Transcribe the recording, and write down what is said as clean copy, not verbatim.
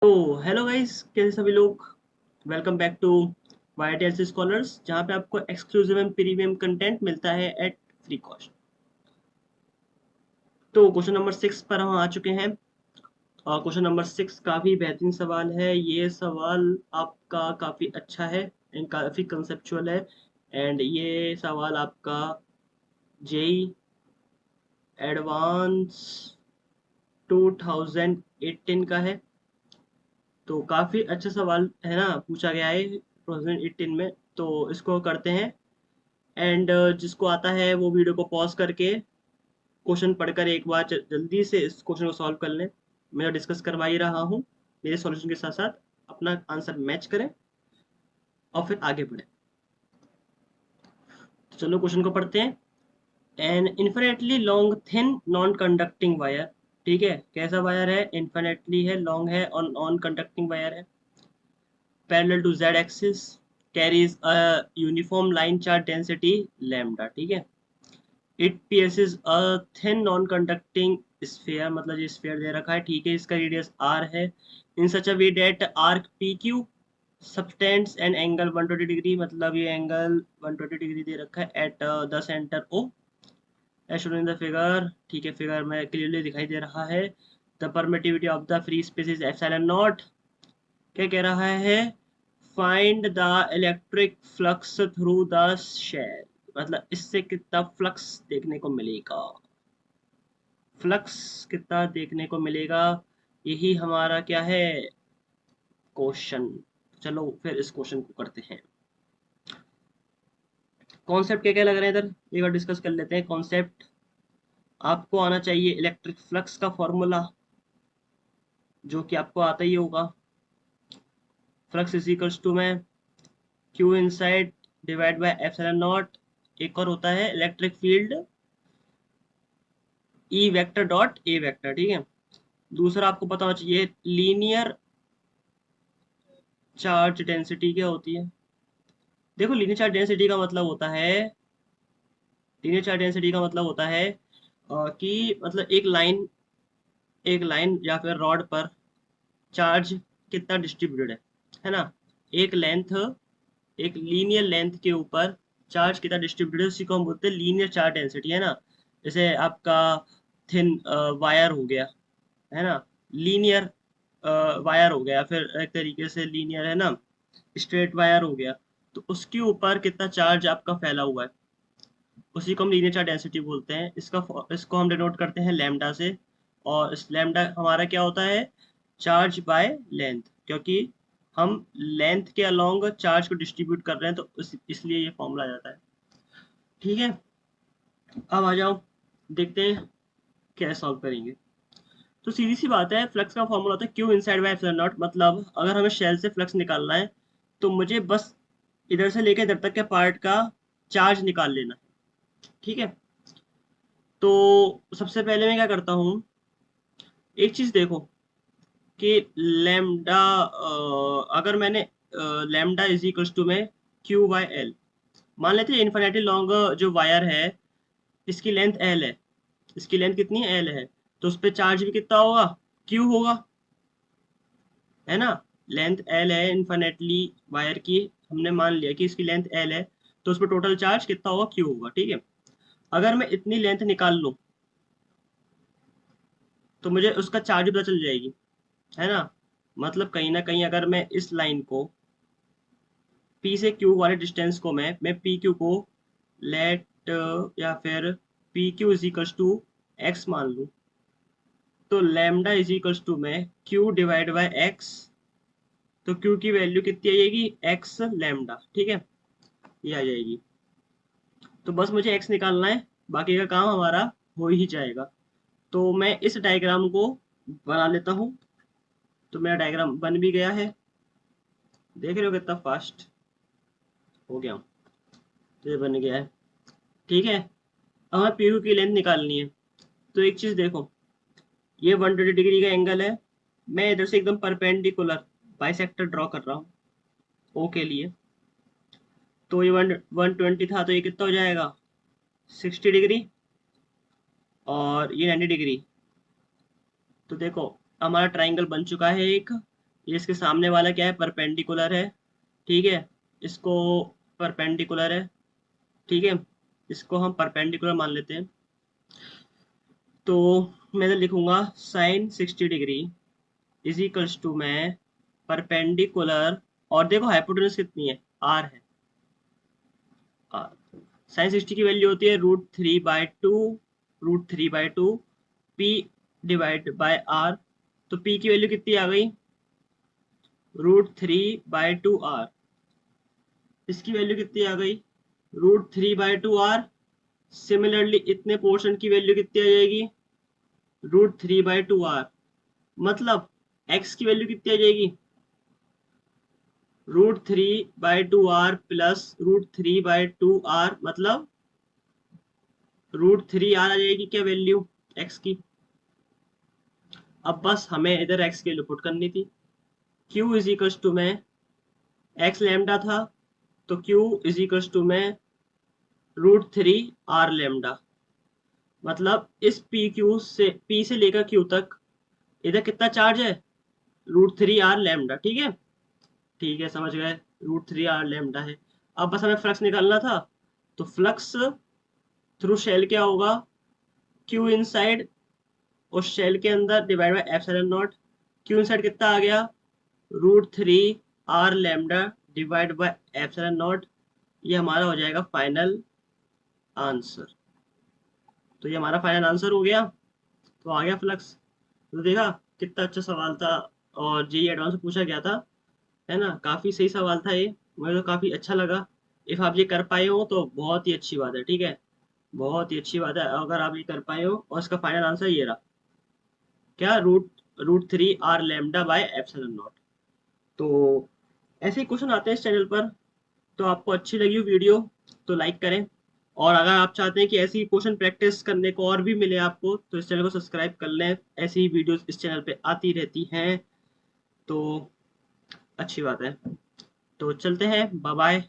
तो hello guys, कैसे सभी लोग। Welcome back to YTLC scholars, जहाँ पे आपको एक्सक्लूसिव एंड प्रीमियम कंटेंट मिलता है एट फ्री कॉस्ट। तो क्वेश्चन नंबर 6 पर हम आ चुके हैं। और क्वेश्चन नंबर 6 काफ़ी बेहतरीन सवाल है। ये सवाल आपका काफ़ी अच्छा है एंड काफ़ी कंसेप्चुअल है। एंड ये सवाल आपका जेई एडवांस 2018 का है। तो काफ़ी अच्छा सवाल है ना, पूछा गया है 2018 में। तो इसको करते हैं। एंड जिसको आता है वो वीडियो को पॉज करके क्वेश्चन पढ़कर एक बार जल्दी से इस क्वेश्चन को सॉल्व कर लें। मैं तो डिस्कस करवा ही रहा हूँ, मेरे सॉल्यूशन के साथ साथ अपना आंसर मैच करें और फिर आगे बढ़ें। तो चलो क्वेश्चन को पढ़ते हैं। An infinitely long thin non conducting wire. ठीक है, कैसा वायर है? इन्फिनेटली है, लॉन्ग है और नॉन कंडक्टिंग वायर है। Parallel to z axis, carries a uniform line charge density lambda. ठीक है, it pierces a thin non conducting sphere, मतलब ये स्फीयर दे रखा है। ठीक है, इसका रेडियस r है। In such a way that arc PQ subtends an angle 120 degree, मतलब ये एंगल 120 डिग्री दे रखा है at the centre O as shown in the figure। ठीक है, फिगर में क्लियरली दिखाई दे रहा है। The permittivity of the free space is epsilon naught. क्या कह रहा है? Find the electric flux through the shell, मतलब इससे कितना फ्लक्स देखने को मिलेगा। फ्लक्स कितना देखने को मिलेगा, यही हमारा क्या है, क्वेश्चन। चलो फिर इस क्वेश्चन को करते हैं। कॉन्सेप्ट क्या क्या लग रहे हैं इधर, एक बार डिस्कस कर लेते हैं कॉन्सेप्ट। आपको आना चाहिए इलेक्ट्रिक फ्लक्स का फॉर्मूला, जो कि आपको आता ही होगा। फ्लक्स इज इक्वल्स टू में Q inside divide by epsilon not. एक और होता है electric field E vector dot A vector. ठीक है, दूसरा आपको पता होना चाहिए लीनियर चार्ज डेंसिटी क्या होती है। देखो, लीनियर चार्ज डेंसिटी का मतलब होता है, लीनियर चार्ज डेंसिटी का मतलब होता है कि मतलब एक लाइन या फिर रॉड पर चार्ज कितना डिस्ट्रीब्यूटेड है ना। एक लेंथ, एक लीनियर लेंथ के ऊपर चार्ज कितना डिस्ट्रीब्यूटेड, उसी को हम बोलते हैं लीनियर चार्ज डेंसिटी, है ना। जैसे आपका थिन वायर हो गया, है ना, लीनियर वायर हो गया, फिर एक तरीके से लीनियर है ना, स्ट्रेट वायर हो गया। तो उसके ऊपर कितना चार्ज आपका फैला हुआ है, उसी को हम लीनियर चार्ज डेंसिटी बोलते हैं। इसको हम डिनोट करते हैं लैम्डा से। और इस लैम्डा हमारा क्या होता है, चार्ज बाय लेंथ, क्योंकि हम लेंथ के अलोंग चार्ज को डिस्ट्रीब्यूट कर रहे हैं, तो इसलिए ये फॉर्मूला आ जाता है। ठीक है, अब आ जाओ, देखते हैं कैसे सॉल्व करेंगे। तो सीधी सी बात है, फ्लक्स का फॉर्मूला होता है Q inside by epsilon not. मतलब अगर हमें शेल से फ्लक्स निकालना है तो मुझे बस इधर से लेकर इधर तक के पार्ट का चार्ज निकाल लेना है। ठीक है, तो सबसे पहले मैं क्या करता हूँ, एक चीज देखो कि लैम्डा, अगर मैंने लैम्डा इज इक्वल्स टू में क्यू बाय एल मान लेते हैं। इन्फिनिटी लॉन्ग जो वायर है, इसकी लेंथ एल है। इसकी लेंथ कितनी है? एल है। तो उस पर चार्ज भी कितना होगा? क्यू होगा, है ना। लेंथ एल है इन्फिनेटली वायर की, हमने मान लिया कि इसकी लेंथ एल है, तो उस पर टोटल चार्ज कितना होगा? क्यू होगा। ठीक है, अगर मैं इतनी लेंथ निकाल लूँ तो मुझे उसका चार्ज भी पता चल जाएगी, है ना। मतलब कहीं ना कहीं अगर मैं इस लाइन को P से Q वाले डिस्टेंस को मैं पी क्यू को लेट या फिर P Q is equals to x मान लूँ, तो लैम्डा इज इक्वल्स टू में Q डिवाइड बाय एक्स। तो Q की वैल्यू कितनी आ जाएगी? X lambda. ठीक है, ये आ जाएगी। तो बस मुझे एक्स निकालना है, बाकी का काम हमारा हो ही जाएगा। तो मैं इस डायग्राम को बना लेता हूँ। तो मेरा डायग्राम बन भी गया है, देख रहे हो कितना फास्ट हो गया हूँ। तो ये बन गया है। ठीक है, अब हमें पी क्यू की लेंथ निकालनी है। तो एक चीज देखो, ये 120 डिग्री का एंगल है। मैं इधर से एकदम परपेंडिकुलर बाइसेक्टर ड्रॉ कर रहा हूँ ओ के लिए। तो ये 120 था, तो ये कितना हो जाएगा? 60 डिग्री। और ये 90 डिग्री। तो देखो, हमारा ट्राइंगल बन चुका है एक। ये इसके सामने वाला क्या है, परपेंडिकुलर है, ठीक है, इसको परपेंडिकुलर है, ठीक है, इसको हम परपेंडिकुलर मान लेते हैं। तो मैं तो लिखूंगा sine 60 degree is equals to मैं परपेंडिकुलर, और देखो हाइपोटेनस कितनी है, आर है, आर। साइन 60 की वैल्यू होती है √3/2, √3/2 पी डिवाइड बाय आर। तो पी की वैल्यू कितनी आ गई, √3/2 आर। इसकी वैल्यू कितनी आ गई, √3/2 आर। सिमिलरली इतने पोर्शन की वैल्यू कितनी आ जाएगी, √3/2 आर। मतलब x की वैल्यू कितनी आ जाएगी, √3/2 आर प्लस √3/2 आर, मतलब √3 आर आ जाएगी क्या वैल्यू x की। अब बस हमें इधर x की वैल्यू पुट करनी थी। q इज इक्वल टू में x लैम्डा था, तो q इज इक्वल टू में √3 r लैम्डा। मतलब इस p से लेकर q तक इधर कितना चार्ज है, √3 r लैम्डा, ठीक है, ठीक है, समझ गए, √3 r लैम्डा है। अब बस हमें फ्लक्स निकालना था, तो फ्लक्स थ्रू शेल क्या होगा, क्यू इनसाइड और शेल के अंदर divide by epsilon not. Q inside कितना आ गया, √3 r lambda divide by epsilon not. ये हमारा हो जाएगा फाइनल आंसर। तो ये हमारा फाइनल आंसर हो गया। तो आ गया फ्लक्स। तो देखा कितना अच्छा सवाल था, और जेई एडवांस में पूछा गया था, है ना, काफी सही सवाल था ये, मुझे तो काफी अच्छा लगा। इफ आप ये कर पाए हो तो बहुत ही अच्छी बात है, ठीक है, बहुत ही अच्छी बात है अगर आप ये कर पाए हो। और इसका फाइनल आंसर ये रहा, क्या, √3 r lambda by epsilon not. तो ऐसे ही क्वेश्चन आते हैं इस चैनल पर। तो आपको अच्छी लगी हो वीडियो तो लाइक करें, और अगर आप चाहते हैं कि ऐसी क्वेश्चन प्रैक्टिस करने को और भी मिले आपको, तो इस चैनल को सब्सक्राइब कर लें, ऐसी ही वीडियोस इस चैनल पे आती रहती हैं। तो अच्छी बात है। तो चलते हैं, बाय बाय।